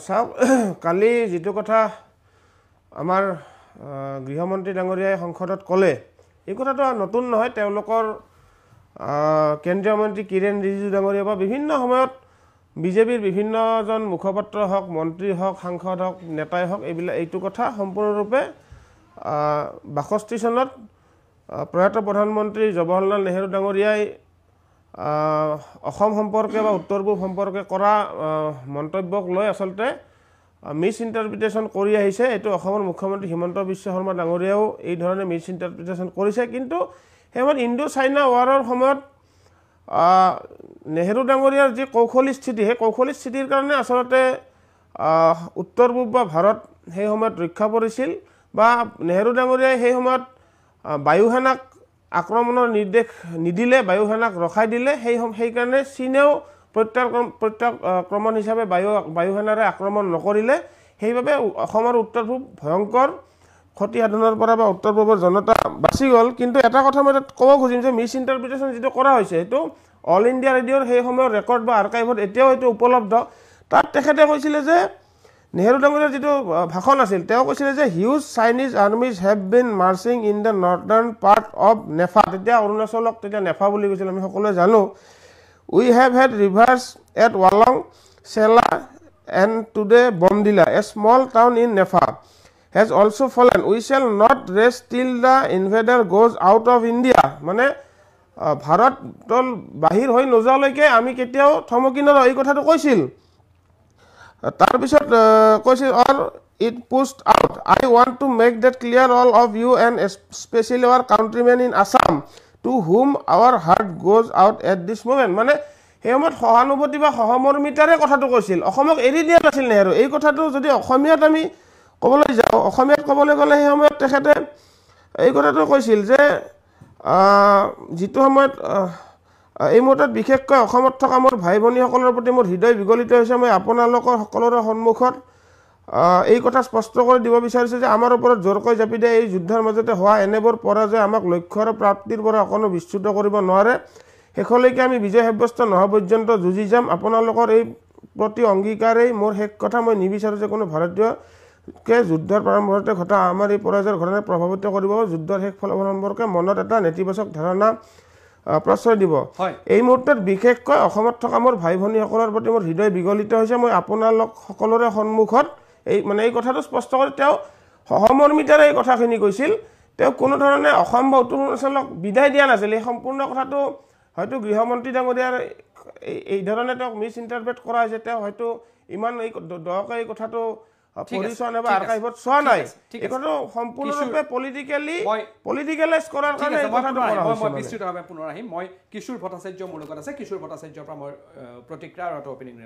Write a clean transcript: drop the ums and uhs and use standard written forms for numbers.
চাওক কালি যেটো কথা আমাৰ গৃহমন্ত্ৰী ডাঙৰীয়াই সংসদত ক'লে এই কথাটো নতুন নহয় তেওঁলোকৰ কেন্দ্ৰীয় মন্ত্ৰী কিৰেণ ৰিজিজু ডাঙৰীয়া বা বিভিন্ন সময়ত বিজেপিৰ বিভিন্নজন মুখপাত্ৰ হওক মন্ত্ৰী হওক সাংসদ হওক নেতাই হওক এইটো কথা সম্পূৰ্ণৰূপে 62 চনত প্ৰয়াত প্ৰধানমন্ত্ৰী জৱাহৰলাল নেহৰু ডাঙৰীয়াই অসম সম্পৰ্কে বা উত্তৰ পূব সম্পৰ্কে কৰা মন্তব্যক লৈ আসলতে মিছ ইণ্টাৰপ্ৰিটেশ্যন কৰি আহিছে এটো অসমৰ মুখ্যমন্ত্ৰী হিমন্ত বিশ্ব শৰ্মা ডাঙৰীয়াও এই ধৰণে মিছ ইণ্টাৰপ্ৰিটেশ্যন কৰিছে কিন্তু হেমত ইণ্ডো চাইনা ৱাৰৰ সময়ত নেহৰু ডাঙৰীয়াৰ যি কৌশলী স্থিতি হে কৌশলী স্থিতিৰ কাৰণে আসলতে উত্তৰ পূব বা ভাৰত সেই সময়ত ৰক্ষা পৰিছিল বা নেহৰু ডাঙৰীয়াই সেই সময়ত বায়ুসেনাক আক্ৰমণৰ নিৰ্দেশ নিদিলে বায়ুসেনাক ৰখাই দিলে সেই কাৰণে চীনেও প্ৰত্যাক্ৰমণ হিচাপে বায়ুসেনাৰে আক্ৰমণ নকৰিলে সেইভাবে অসমৰ উত্তৰ পূব ভয়ংকৰ ক্ষতি সাধনৰ পৰা বা উত্তৰ পূবৰ জনতা বাচি গল কিন্তু এটা কথা মই ক'ব খুজিম যে মিছ ইণ্টাৰপ্ৰিটেশ্যন যেটো কৰা হৈছে এটো অল ইণ্ডিয়া ৰেডিঅ'ৰ সেই সময়ৰ ৰেকৰ্ড বা আৰ্কাইভত এতিয়াও এটো উপলব্ধ তাত তেখেতে কৈছিলে যে নেহৰু ডাঙৰীয়াৰ যেটো ভাষণ আছিল তেওঁ কৈছিলে যে huge Chinese armies have been marching in the northern part of NEFA তেতিয়া অৰুণাচলক তেতিয়া নেফা বুলি কৈছিল আমি সকলোৱে জানো we have had reverses at Walong Sela and today Bomdila a small town in NEFA has also fallen we shall not rest till the invader goes out of India মানে ভাৰত তল বাহিৰ হৈ নজালৈকে আমি কেতিয়াও থমকি নৰয় এই কথাটো কৈছিল তাৰ পিছত কৈছিল or it pushed out I want to make that clear all of you and especially our countrymen in Assam to whom our heart goes out at this moment মানে হেমত সহানুভূতি বা সহমৰ্মিতাৰে কথাটো কৈছিল অসমক এৰি দিয়া নাছিল নেহৰু এই কথাটো যদি অসমীয়াত আমি ক'বলৈ যাও অসমীয়াত ক'বলৈ গ'লে সেই সময়ত তেখেতে এই কথাটো কৈছিল যে যিটো সময়ত এই মুহূৰ্তত বিশেষকৈ অসমত থকা মোৰ ভাই ভনীসকলৰ প্ৰতি মোৰ হৃদয় বিগলিত হৈছে মই আপোনালোকৰ সকলোৰে সন্মুখত এই কথা স্পষ্ট কৰি দিব বিচাৰিছো যে আমাৰ ওপৰত জোৰকৈ জাপি দিয়া এই যুদ্ধৰ মাজতে হোৱা এনেবোৰ পৰাজয় আমাক লক্ষ্যৰ প্ৰাপ্তিৰ পৰা অকনো বিচ্যুত কৰিব নোৱাৰে শেষলৈকে আমি বিজয় সাব্যস্ত নোহোৱা পৰ্যন্ত যুঁজি যাম আপোনালোকৰ এই প্ৰতি অংগীকাৰেই মোৰ শেষ কথা মই নিবিচাৰো যে কোনো ভাৰতীয় কে যুদ্ধৰ প্ৰাৰম্ভতে ঘটা আমাৰ এই পৰাজয়ৰ ঘটনাই প্ৰভাৱিত কৰিব যুদ্ধৰ শেষ ফলাফল সম্পৰ্কে মনত এটা নেতিবাচক ধাৰণা প্ৰশ্ৰয় দিব এই মুহূৰ্তত বিশেষকৈ অসমত থকা মোৰ ভাই ভনীসকলৰ প্ৰতি মোৰ হৃদয় বিগলিত হৈছে মই আপোনালোক সকলোৰে সন্মুখত এই মানে এই কথাটো স্পষ্ট কৰি তেওঁ সহমৰ্মিতাৰে এই কথাখিনি কৈছিল তেওঁ কোনো ধৰণে অসম বা উত্তৰ পূৰ্বাঞ্চলক বিদায় দিয়া নাছিল এই সম্পূৰ্ণ কথাটো হয়তো গৃহমন্ত্ৰী ডাঙৰীয়াৰ এই ধৰণে তেওঁক মিছ ইণ্টাৰপ্ৰেট কৰা হৈছে তেওঁ হয়তো ইমান এই দহকৈ এই কথাটো পৰিচয় বা আৰ্কাইভত চোৱা নাই এই কথাটো সম্পূৰ্ণৰূপে পলিটিকেলাইজ কৰাৰ কাৰণে এই কথাটো কৰা হৈছে মই বিস্তৃতভাৱে পুনৰ আহিম মই কিশোৰ ভট্টাচাৰ্য মোৰ লগত আছে কিশোৰ ভট্টাচাৰ্যৰ পৰা মই প্ৰতিক্ৰিয়া আৰু অপিনিয়ন